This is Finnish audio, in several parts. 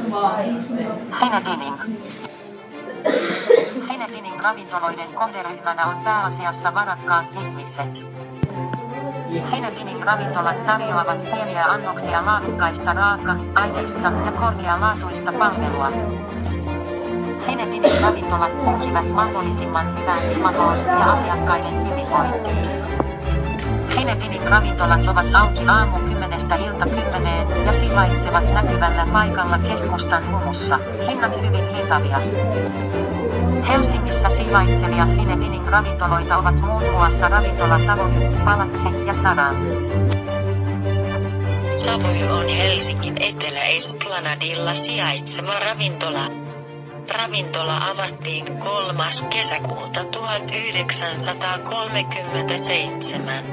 Fine dining. Fine dining ravintoloiden kohderyhmänä on pääasiassa varakkaat ihmiset. Fine dining ravintolat tarjoavat pieniä annoksia laadukkaista raaka-aineista ja korkealaatuista palvelua. Fine dining ravintolat pyrkivät mahdollisimman hyvään imagoon ja asiakkaiden hyvinvointiin. Fine dining ravintolat ovat auki aamu 10:00 ilta 10:00 ja sijaitsevat näkyvällä paikalla keskustan humussa. Hinnat hyvin hintavia. Helsingissä sijaitsevia Fine dining ravintoloita ovat muun muassa ravintola Savoy, Palatsi ja Zara. Savoy on Helsingin Etelä-Esplanadilla sijaitseva ravintola. Ravintola avattiin 3. kesäkuuta 1937.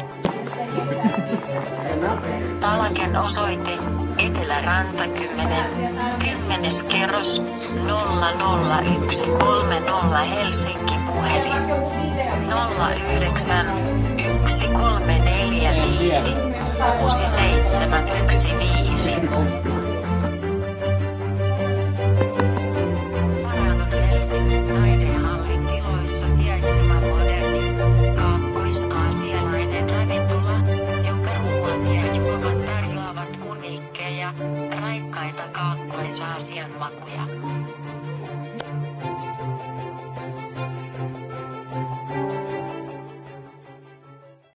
Palaken osoite, Eteläranta 10, 10. kerros, 00130 Helsinki puhelin 09 1345 6715. Faraon Helsingin taidehallin tiloissa sijaitseva moderni, kaakkois-aasialainen ravintola, jonka ruuat ja juomat tarjoavat uniikkeja, raikkaita kaakkois-Aasian makuja.